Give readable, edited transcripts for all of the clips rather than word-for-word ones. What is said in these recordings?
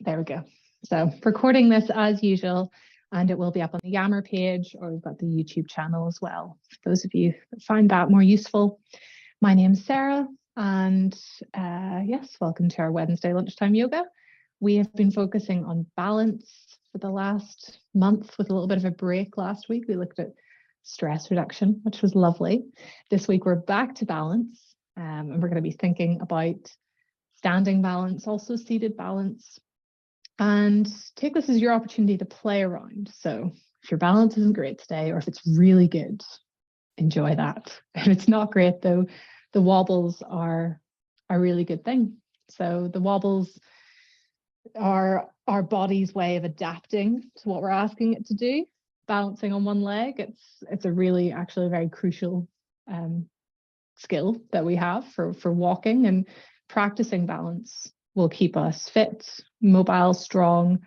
There we go. So recording this as usual, and it will be up on the Yammer page, or we've got the YouTube channel as well. For those of you that find that more useful. My name's Sarah, and yes, welcome to our Wednesday lunchtime yoga. We have been focusing on balance for the last month with a little bit of a break last week. We looked at stress reduction, which was lovely. This week we're back to balance, and we're going to be thinking about standing balance, also seated balance. And take this as your opportunity to play around. So if your balance isn't great today, or if it's really good, enjoy that. If it's not great though, the wobbles are a really good thing. So the wobbles are our body's way of adapting to what we're asking it to do. Balancing on one leg, it's a really actually very crucial skill that we have for walking, and practicing balance will keep us fit, mobile, strong,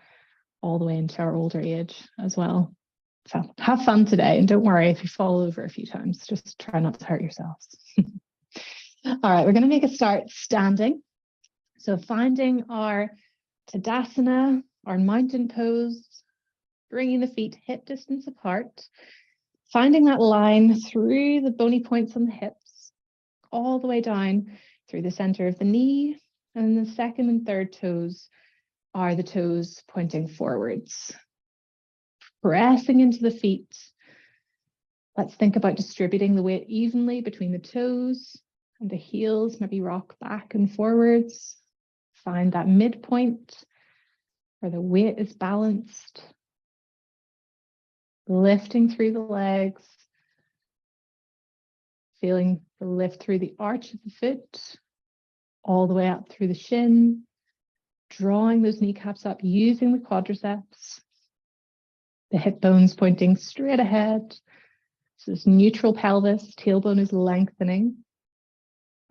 all the way into our older age as well. So have fun today, and don't worry if you fall over a few times, just try not to hurt yourselves. All right, we're going to make a start standing. So finding our Tadasana, our mountain pose, bringing the feet hip distance apart, finding that line through the bony points on the hips, all the way down through the center of the knee, and the second and third toes are the toes pointing forwards. Pressing into the feet. Let's think about distributing the weight evenly between the toes and the heels, maybe rock back and forwards. Find that midpoint where the weight is balanced. Lifting through the legs. Feeling the lift through the arch of the foot, all the way up through the shin. Drawing those kneecaps up, using the quadriceps. The hip bones pointing straight ahead. So this neutral pelvis, tailbone is lengthening.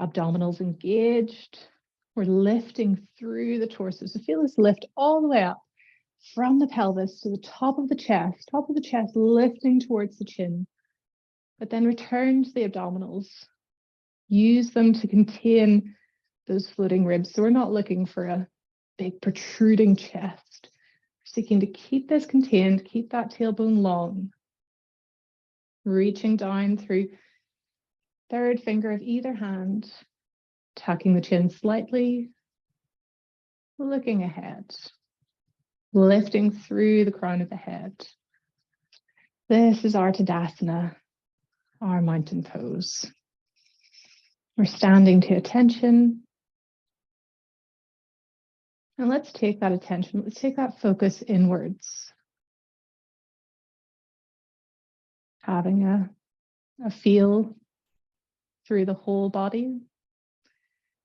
Abdominals engaged. We're lifting through the torso. So feel this lift all the way up from the pelvis to the top of the chest lifting towards the chin. But then return to the abdominals. Use them to contain those floating ribs. So we're not looking for a big protruding chest. We're seeking to keep this contained, keep that tailbone long. Reaching down through third finger of either hand, tucking the chin slightly, looking ahead, lifting through the crown of the head. This is our Tadasana, our mountain pose. We're standing to attention. And let's take that attention, let's take that focus inwards. Having a feel through the whole body,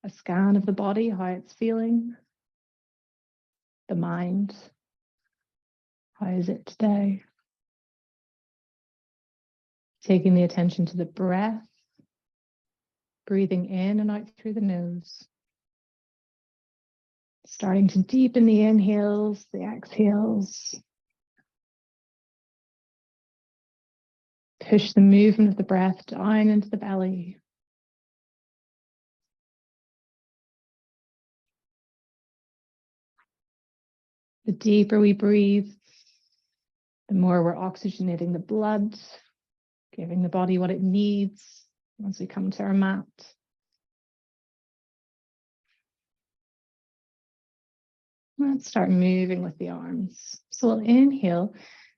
a scan of the body, how it's feeling, the mind, how is it today? Taking the attention to the breath, breathing in and out through the nose. Starting to deepen the inhales, the exhales. Push the movement of the breath down into the belly. The deeper we breathe, the more we're oxygenating the blood, giving the body what it needs once we come to our mat. Let's start moving with the arms. So we'll inhale,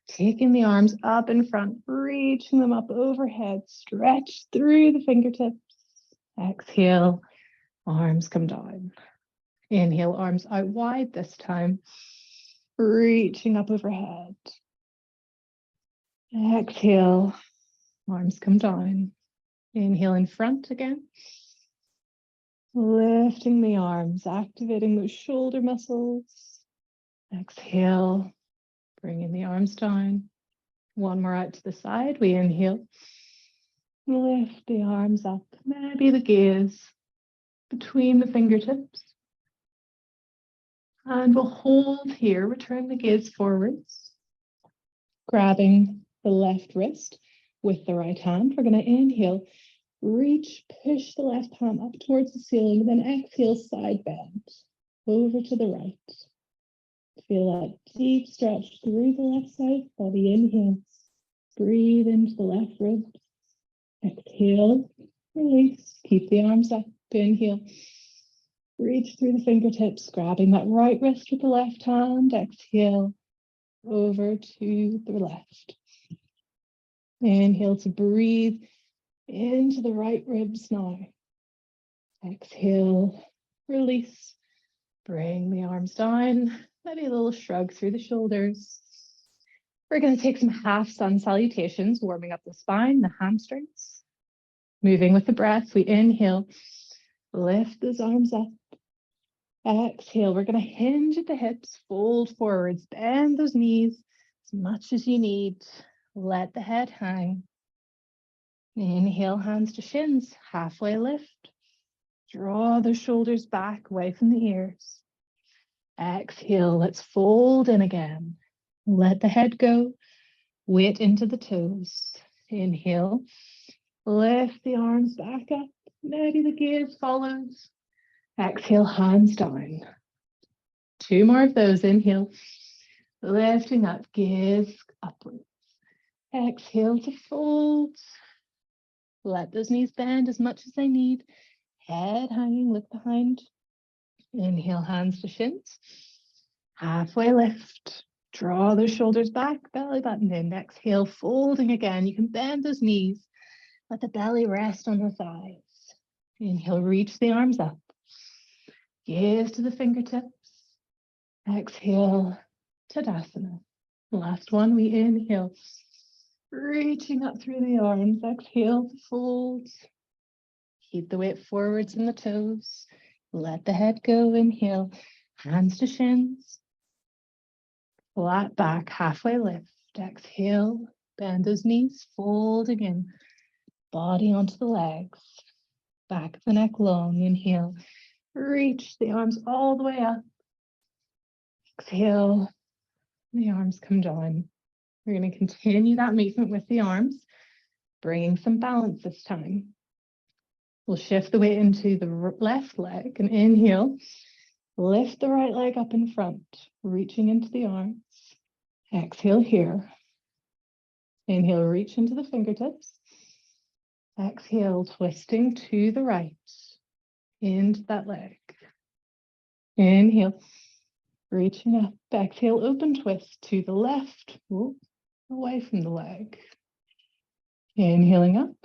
taking the arms up in front, reaching them up overhead, stretch through the fingertips. Exhale, arms come down. Inhale, arms out wide this time, reaching up overhead. Exhale, arms come down. Inhale in front again. Lifting the arms, activating those shoulder muscles. Exhale, bringing the arms down. One more out to the side. We inhale. Lift the arms up. Maybe the gaze between the fingertips. And we'll hold here. Return the gaze forwards. Grabbing the left wrist with the right hand. We're going to inhale. Reach, push the left palm up towards the ceiling, then exhale, side bend over to the right. Feel that deep stretch through the left side body. Inhale, breathe into the left rib. Exhale, release. Keep the arms up. Inhale, reach through the fingertips, grabbing that right wrist with the left hand. Exhale, over to the left. Inhale to breathe into the right ribs now. Exhale, release. Bring the arms down. Maybe a little shrug through the shoulders. We're going to take some half sun salutations, warming up the spine, the hamstrings. Moving with the breath, we inhale, lift those arms up. Exhale, we're going to hinge at the hips, fold forwards, bend those knees as much as you need. Let the head hang. Inhale, hands to shins, halfway lift. Draw the shoulders back away from the ears. Exhale, let's fold in again. Let the head go. Weight into the toes. Inhale, lift the arms back up. Maybe the gaze follows. Exhale, hands down. 2 more of those. Inhale, lifting up, gaze upwards. Exhale to fold. Let those knees bend as much as they need. Head hanging, look behind. Inhale, hands to shins. Halfway lift. Draw those shoulders back, belly button in. Exhale, folding again. You can bend those knees. Let the belly rest on the thighs. Inhale, reach the arms up. Gaze to the fingertips. Exhale, Tadasana. Last one, we inhale. Reaching up through the arms. Exhale to fold. Keep the weight forwards in the toes. Let the head go. Inhale, hands to shins. Flat back, halfway lift. Exhale, bend those knees, folding in. Body onto the legs. Back of the neck long. Inhale, reach the arms all the way up. Exhale, the arms come down. We're going to continue that movement with the arms, bringing some balance this time. We'll shift the weight into the left leg and inhale. Lift the right leg up in front, reaching into the arms. Exhale here. Inhale, reach into the fingertips. Exhale, twisting to the right, into that leg. Inhale, reaching up. Exhale, open twist to the left, away from the leg. Inhaling up.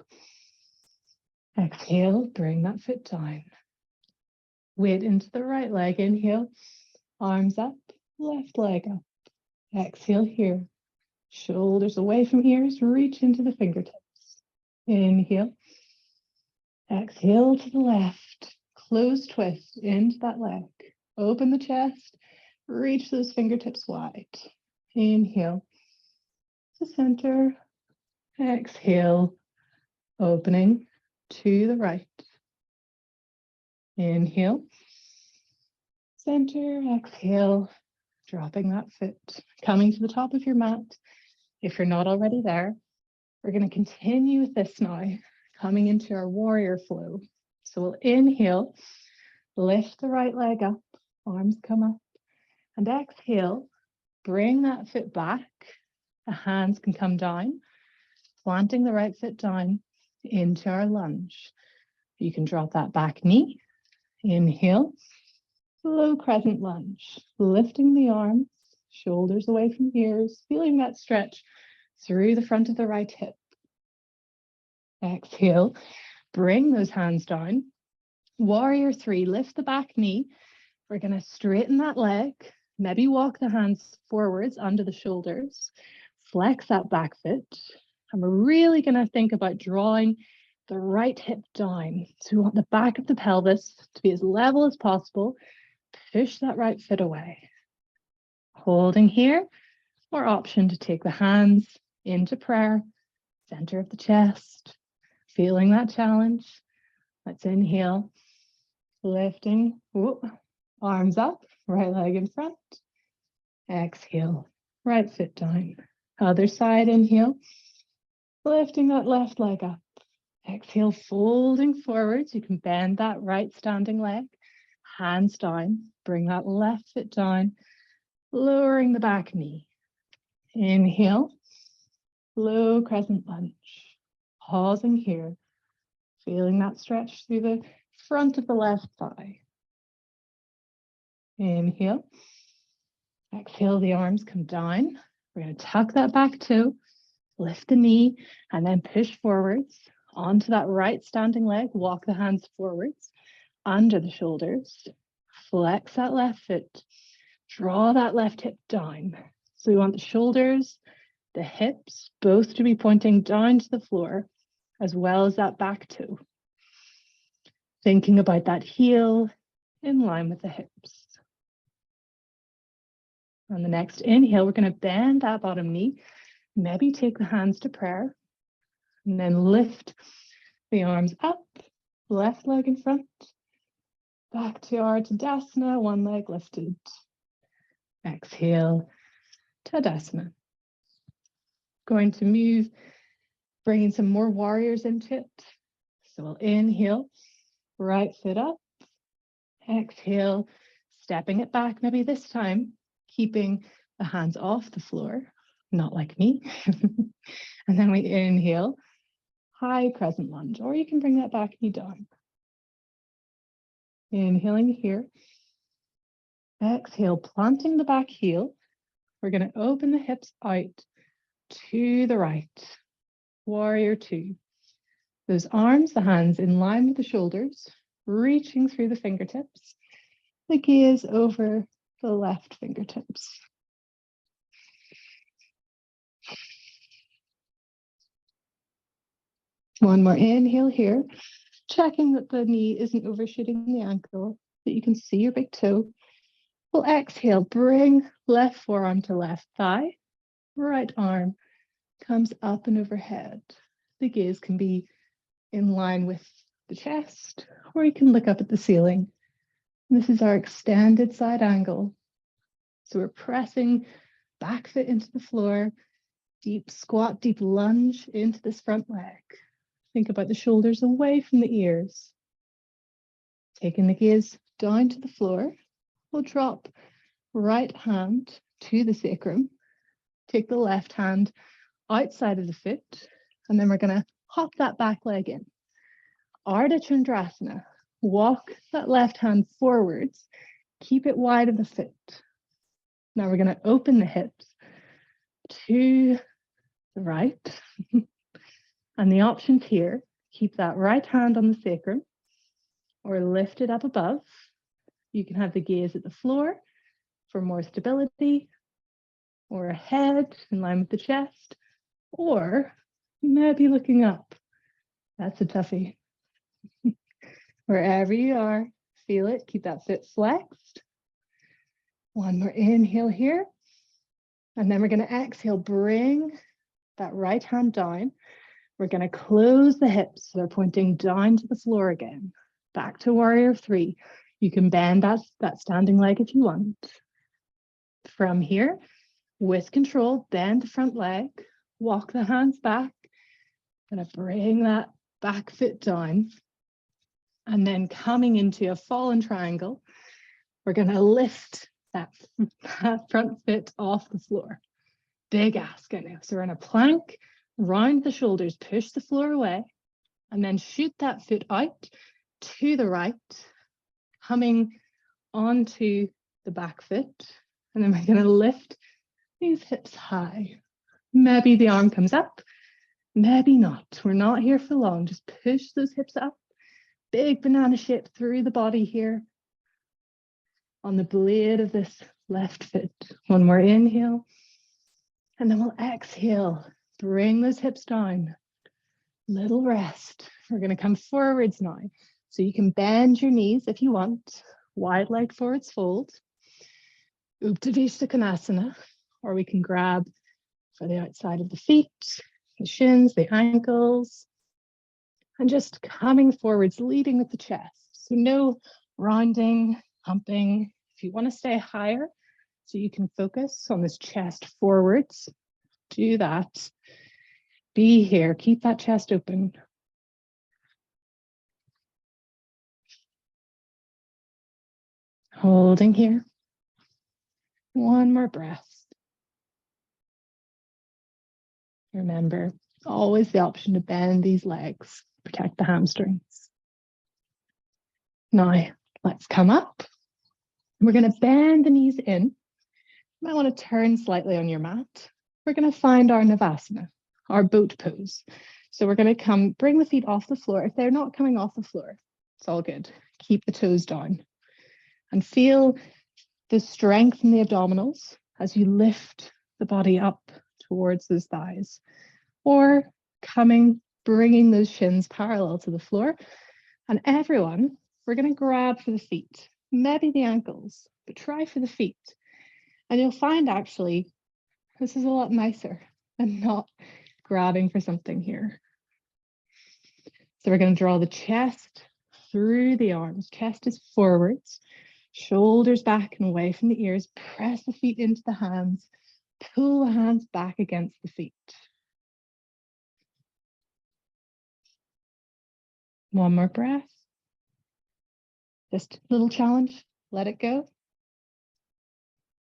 Exhale, bring that foot down. Weight into the right leg. Inhale, arms up, left leg up. Exhale here. Shoulders away from ears, reach into the fingertips. Inhale. Exhale to the left. Close twist into that leg. Open the chest. Reach those fingertips wide. Inhale to center. Exhale, opening to the right. Inhale, center, exhale, dropping that foot, coming to the top of your mat. If you're not already there, we're going to continue with this now, coming into our warrior flow. So we'll inhale, lift the right leg up, arms come up, and exhale, bring that foot back. The hands can come down, planting the right foot down into our lunge. You can drop that back knee. Inhale, low crescent lunge, lifting the arms, shoulders away from ears, feeling that stretch through the front of the right hip. Exhale, bring those hands down. Warrior 3, lift the back knee. We're going to straighten that leg, maybe walk the hands forwards under the shoulders, flex that back foot, and we're really going to think about drawing the right hip down. So we want the back of the pelvis to be as level as possible. Push that right foot away. Holding here, or option to take the hands into prayer, center of the chest, feeling that challenge. Let's inhale, lifting, arms up, right leg in front. Exhale, right foot down. Other side, inhale, lifting that left leg up. Exhale, folding forwards. You can bend that right standing leg. Hands down. Bring that left foot down. lowering the back knee. Inhale, low crescent lunge. Pausing here, feeling that stretch through the front of the left thigh. Inhale. Exhale, the arms come down. We're going to tuck that back toe, lift the knee, and then push forwards onto that right standing leg. Walk the hands forwards, under the shoulders. Flex that left foot. Draw that left hip down. So we want the shoulders, the hips, both to be pointing down to the floor, as well as that back toe. Thinking about that heel in line with the hips. On the next inhale, we're going to bend that bottom knee. Maybe take the hands to prayer. And then lift the arms up, left leg in front. Back to ardha, one leg lifted. Exhale, tadasana. Going to move, bringing some more warriors into it. So we'll inhale, right foot up. Exhale, stepping it back, maybe this time, keeping the hands off the floor, not like me. And then we inhale, high crescent lunge, or you can bring that back knee down. Inhaling here. Exhale, planting the back heel. We're going to open the hips out to the right. Warrior two. Those arms, the hands in line with the shoulders, reaching through the fingertips. The gaze over the left fingertips. One more inhale here, checking that the knee isn't overshooting the ankle, that you can see your big toe. We'll exhale, bring left forearm to left thigh, right arm comes up and overhead. The gaze can be in line with the chest, or you can look up at the ceiling. This is our extended side angle. So we're pressing back foot into the floor, deep squat, deep lunge into this front leg. Think about the shoulders away from the ears. Taking the gaze down to the floor, we'll drop right hand to the sacrum. Take the left hand outside of the foot, and then we're going to hop that back leg in. Ardha chandrasana. Walk that left hand forwards. Keep it wide of the foot. Now we're going to open the hips to the right. And the options here, keep that right hand on the sacrum or lift it up above. You can have the gaze at the floor for more stability, or a head in line with the chest, or maybe looking up. That's a toughie. Wherever you are, feel it. Keep that foot flexed. One more inhale here. And then we're going to exhale, bring that right hand down. We're going to close the hips. So they're pointing down to the floor again. Back to warrior three. You can bend that standing leg if you want. From here, with control, bend the front leg. Walk the hands back. Going to bring that back foot down. And then coming into a fallen triangle, we're going to lift that front foot off the floor. Big ask, I know. So we're in a plank, round the shoulders, push the floor away, and then shoot that foot out to the right, coming onto the back foot. And then we're going to lift these hips high. Maybe the arm comes up, maybe not. We're not here for long. Just push those hips up. Big banana shape through the body here on the blade of this left foot. One more inhale. And then we'll exhale. Bring those hips down. Little rest. We're going to come forwards now. So you can bend your knees if you want. Wide leg forwards fold. Supta konasana. Or we can grab for the outside of the feet, the shins, the ankles. And just coming forwards, leading with the chest. So no rounding, humping. If you want to stay higher, so you can focus on this chest forwards, do that. Be here, keep that chest open. Holding here. One more breath. Remember, always the option to bend these legs, protect the hamstrings. Now, let's come up. We're going to bend the knees in. You might want to turn slightly on your mat. We're going to find our navasana, our boat pose. So we're going to bring the feet off the floor. If they're not coming off the floor, it's all good. Keep the toes down and feel the strength in the abdominals as you lift the body up towards those thighs, or bringing those shins parallel to the floor. And everyone, we're going to grab for the feet, maybe the ankles, but try for the feet. And you'll find actually, this is a lot nicer than not grabbing for something here. So we're going to draw the chest through the arms. Chest is forwards, shoulders back and away from the ears. Press the feet into the hands. Pull the hands back against the feet. One more breath. Just a little challenge. Let it go.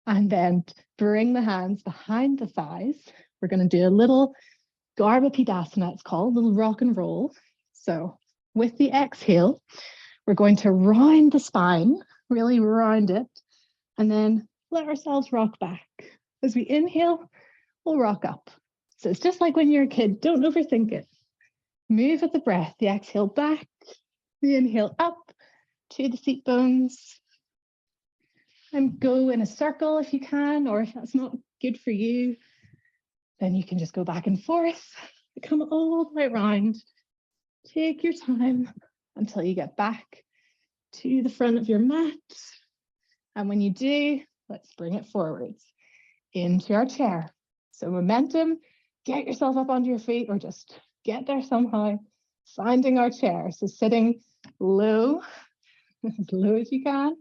And then bring the hands behind the thighs. We're going to do a little Garbhapidasana, it's called, a little rock and roll. So with the exhale, we're going to round the spine, really round it, and then let ourselves rock back. As we inhale, we'll rock up. So it's just like when you're a kid, don't overthink it. Move with the breath, the exhale back, the inhale up to the seat bones. And go in a circle if you can, or if that's not good for you, then you can just go back and forth, come all the way around. Take your time until you get back to the front of your mat. And when you do, let's bring it forwards into our chair. So momentum, get yourself up onto your feet or just get there somehow, finding our chair. So sitting low, as low as you can.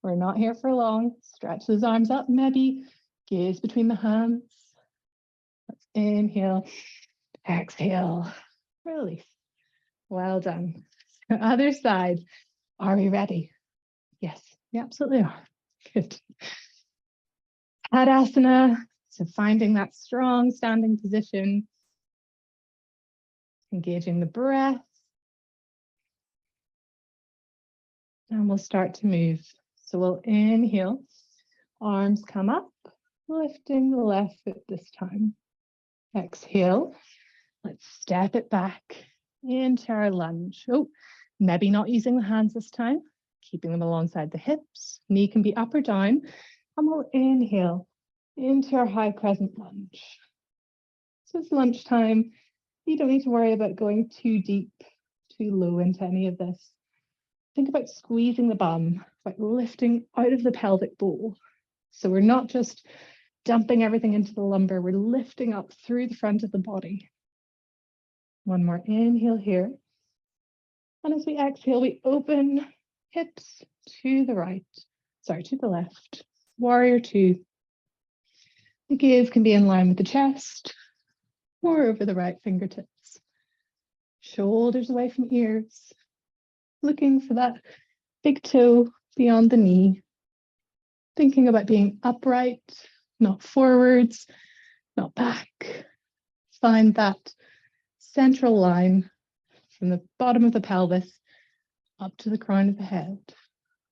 We're not here for long. Stretch those arms up, maybe gaze between the hands. Let's inhale, exhale, release. Well done. So other side. Are we ready? Yes, we absolutely are. Good. Tadasana, so finding that strong standing position, engaging the breath. And we'll start to move. So we'll inhale, arms come up, lifting the left foot this time. Exhale, let's step it back into our lunge. Oh, maybe not using the hands this time, keeping them alongside the hips. Knee can be up or down. And we'll inhale into our high crescent lunge. So it's lunchtime. You don't need to worry about going too deep, too low into any of this. Think about squeezing the bum, like lifting out of the pelvic bowl. So we're not just dumping everything into the lumbar, we're lifting up through the front of the body. One more inhale here. And as we exhale, we open hips to the right, to the left. Warrior two. The gaze can be in line with the chest or over the right fingertips. Shoulders away from ears. Looking for that big toe beyond the knee. Thinking about being upright, not forwards, not back. Find that central line from the bottom of the pelvis up to the crown of the head.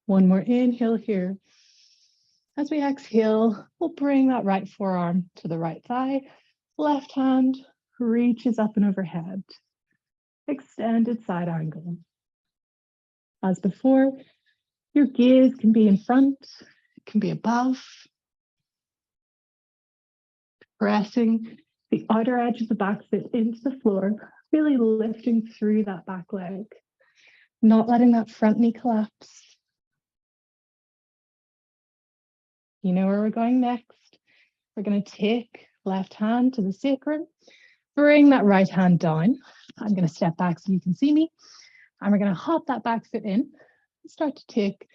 One more inhale here. As we exhale, we'll bring that right forearm to the right thigh. Left hand reaches up and overhead. Extended side angle. As before, your gaze can be in front, it can be above. Pressing the outer edge of the back foot into the floor, really lifting through that back leg. Not letting that front knee collapse. You know where we're going next. We're going to take left hand to the sacrum, bring that right hand down. I'm going to step back so you can see me. And we're going to hop that back foot in and start to take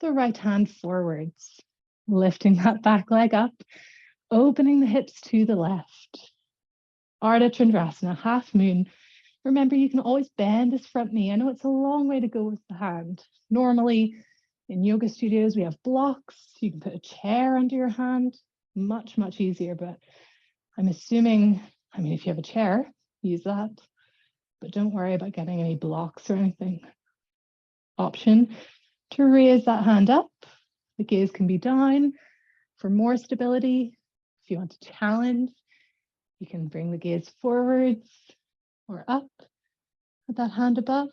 the right hand forwards, lifting that back leg up, opening the hips to the left. Ardha chandrasana, half moon. Remember, you can always bend this front knee. I know it's a long way to go with the hand. Normally, In yoga studios, we have blocks. You can put a chair under your hand. Much, much easier, but I'm assuming, I mean, if you have a chair, use that, but don't worry about getting any blocks or anything. Option to raise that hand up. The gaze can be down for more stability. If you want to challenge, you can bring the gaze forwards or up with that hand above.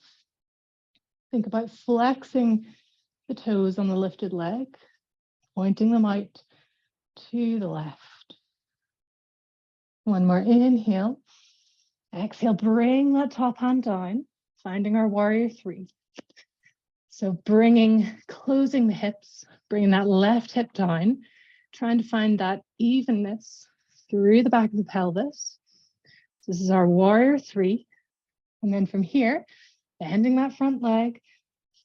Think about flexing the toes on the lifted leg, pointing them out to the left. One more inhale. Exhale, bring that top hand down, finding our warrior three. So closing the hips, bringing that left hip down, trying to find that evenness through the back of the pelvis. This is our warrior three. And then from here, bending that front leg,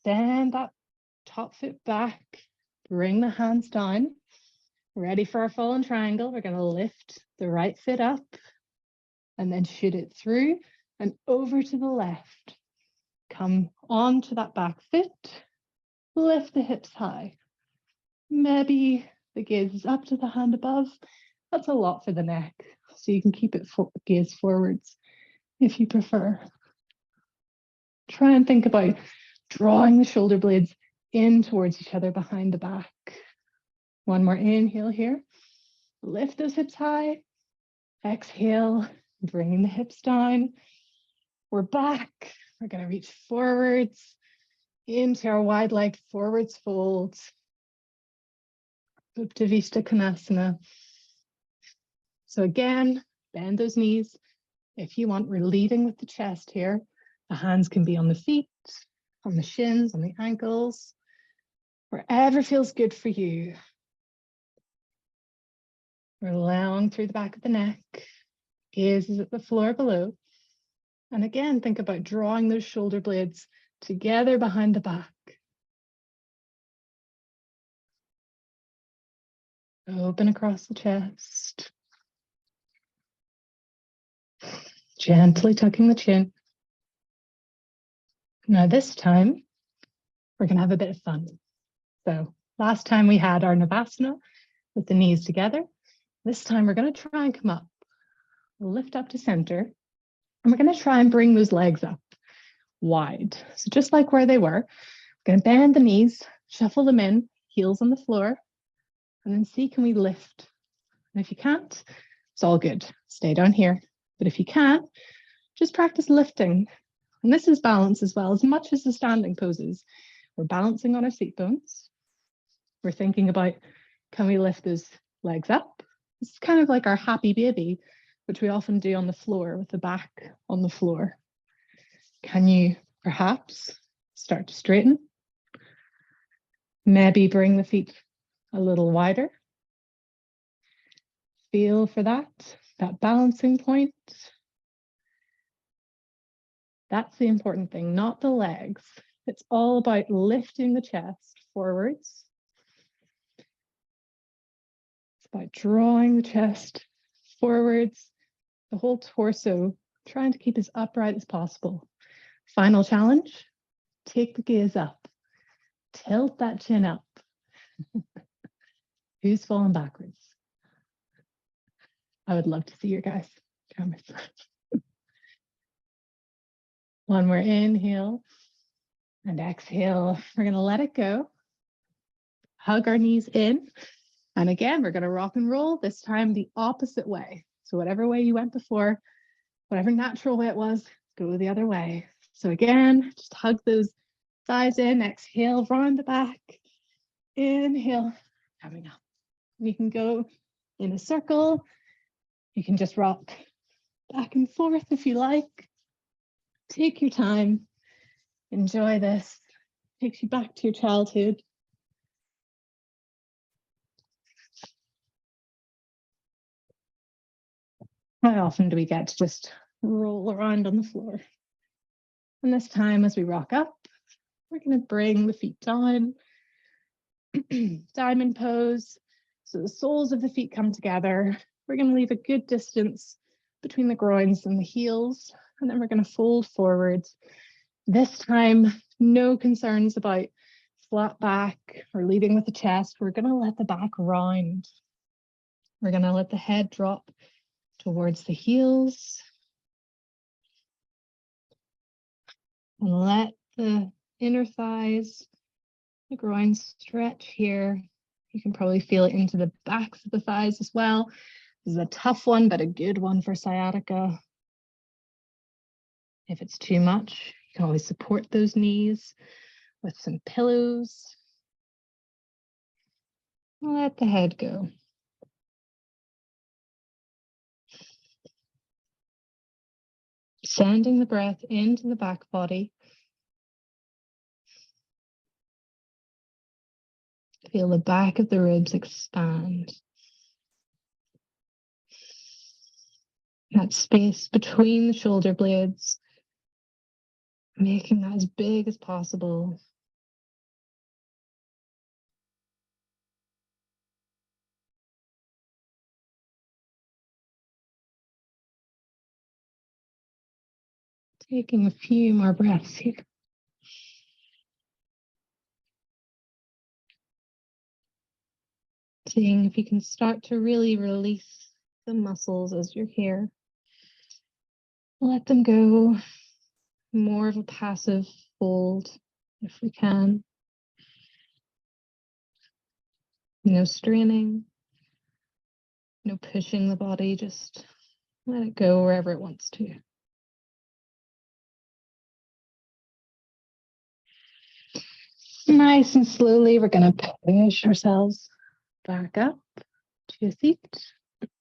bend that top foot back, bring the hands down. Ready for our fallen triangle. We're going to lift the right foot up and then shoot it through and over to the left. Come onto that back foot, lift the hips high. Maybe the gaze is up to the hand above. That's a lot for the neck, so you can keep it gaze forwards if you prefer. Try and think about drawing the shoulder blades in towards each other behind the back. One more inhale here. Lift those hips high. Exhale, bringing the hips down. We're back. We're going to reach forwards into our wide-legged forwards fold. Supta konasana. So again, bend those knees. If you want, we're leading with the chest here. The hands can be on the feet, on the shins, on the ankles, wherever feels good for you. We're long through the back of the neck. Gaze is at the floor below. And again, think about drawing those shoulder blades together behind the back. Open across the chest. Gently tucking the chin. Now this time, we're going to have a bit of fun. So last time we had our Navasana with the knees together. This time we're going to try and come up. We'll lift up to center. And we're going to try and bring those legs up wide. So just like where they were, we're going to bend the knees, shuffle them in, heels on the floor, and then see, can we lift? And if you can't, it's all good. Stay down here. But if you can't, just practice lifting. And this is balance as well, as much as the standing poses. We're balancing on our seat bones. We're thinking about, can we lift those legs up? It's kind of like our happy baby, which we often do on the floor with the back on the floor. Can you perhaps start to straighten? Maybe bring the feet a little wider. Feel for that balancing point. That's the important thing, not the legs. It's all about lifting the chest forwards. It's about drawing the chest forwards, the whole torso, trying to keep as upright as possible. Final challenge, take the gaze up. Tilt that chin up. Who's falling backwards? I would love to see your guys' cameras. One more inhale and exhale. We're going to let it go. Hug our knees in. And again, we're going to rock and roll, this time the opposite way. So whatever way you went before, whatever natural way it was, go the other way. So again, just hug those thighs in. Exhale, round the back. Inhale, coming up. You can go in a circle. You can just rock back and forth if you like. Take your time. Enjoy this. Takes you back to your childhood. How often do we get to just roll around on the floor? And this time, as we rock up, we're going to bring the feet down. Diamond pose. So the soles of the feet come together. We're going to leave a good distance between the groins and the heels. And then we're going to fold forward. This time, no concerns about flat back or leading with the chest, we're going to let the back round. We're going to let the head drop towards the heels. And let the inner thighs, the groin stretch here. You can probably feel it into the backs of the thighs as well. This is a tough one, but a good one for sciatica. If it's too much, you can always support those knees with some pillows. Let the head go. Sending the breath into the back body. Feel the back of the ribs expand. That space between the shoulder blades, making that as big as possible. Taking a few more breaths here. Seeing if you can start to really release the muscles as you're here. Let them go. More of a passive fold if we can. No straining, no pushing the body, just let it go wherever it wants to. Nice and slowly, we're going to push ourselves back up to a seat.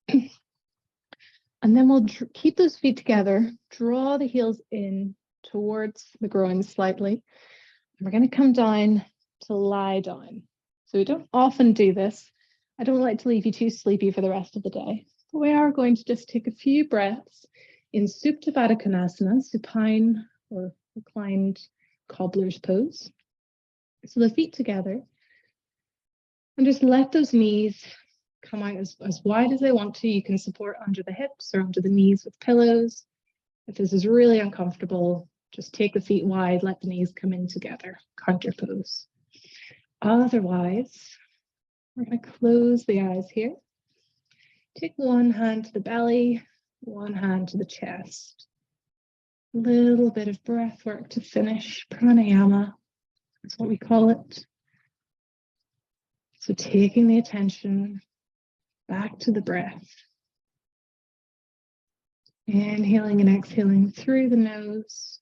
And then we'll keep those feet together, draw the heels in towards the groin slightly. And we're going to come down to lie down. So we don't often do this. I don't like to leave you too sleepy for the rest of the day. But we are going to just take a few breaths in Supta baddha konasana, supine or reclined cobbler's pose. So the feet together. And just let those knees come out as wide as they want to. You can support under the hips or under the knees with pillows. If this is really uncomfortable, just take the feet wide, let the knees come in together, counter pose. Otherwise, we're going to close the eyes here. Take one hand to the belly, one hand to the chest. A little bit of breath work to finish, pranayama, that's what we call it. So taking the attention back to the breath. Inhaling and exhaling through the nose.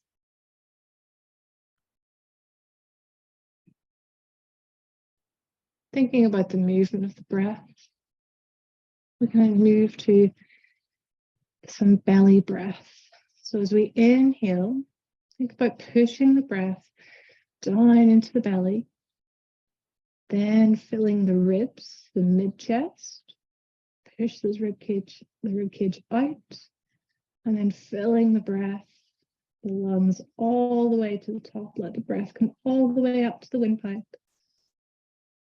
Thinking about the movement of the breath. We're going to move to some belly breath. So as we inhale, think about pushing the breath down into the belly. Then filling the ribs, the mid-chest. Push the rib cage out. And then filling the breath, the lungs all the way to the top. Let the breath come all the way up to the windpipe.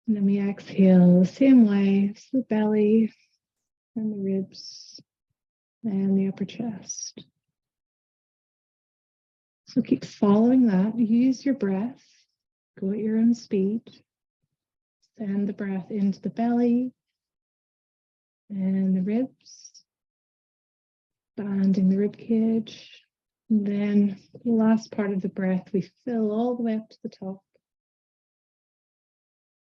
And then we exhale the same way, so the belly and the ribs and the upper chest. So keep following that. Use your breath. Go at your own speed. Send the breath into the belly and the ribs. Expanding the rib cage. And then the last part of the breath, we fill all the way up to the top.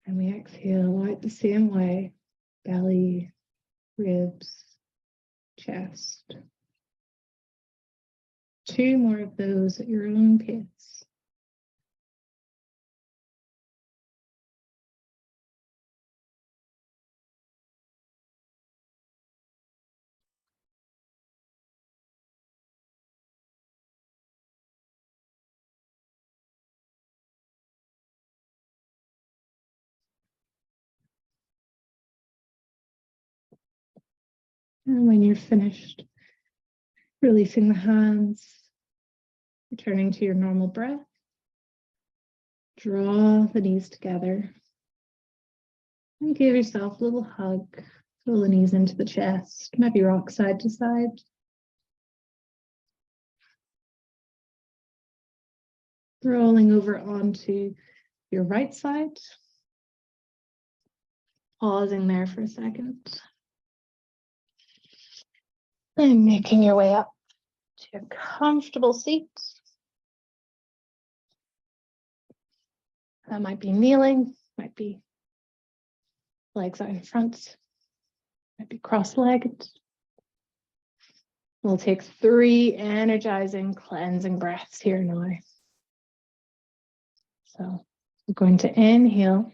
And we exhale out the same way. Belly, ribs, chest. 2 more of those at your own pace. And when you're finished, releasing the hands, returning to your normal breath. Draw the knees together. And give yourself a little hug. Pull the knees into the chest. Maybe rock side to side. Rolling over onto your right side. Pausing there for a second. And making your way up to a comfortable seat. That might be kneeling, might be legs out in front, might be cross-legged. We'll take 3 energizing, cleansing breaths here now. So we're going to inhale,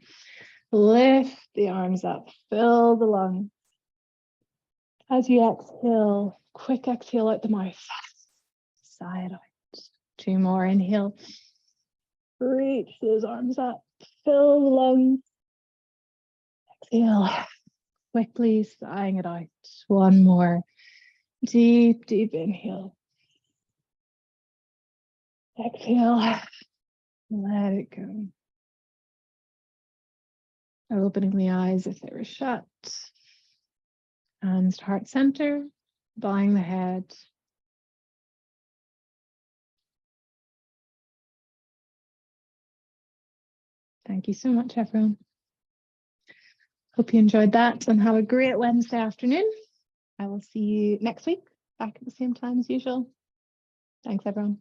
lift the arms up, fill the lungs. As you exhale, quick exhale out the mouth, sigh it out. 2 more, inhale, reach those arms up, fill the lungs. Exhale, quickly sighing it out. 1 more, deep, deep inhale. Exhale, let it go. Opening the eyes if they were shut. Hands to heart center, bowing the head. Thank you so much, everyone. Hope you enjoyed that and have a great Wednesday afternoon. I will see you next week, back at the same time as usual. Thanks, everyone.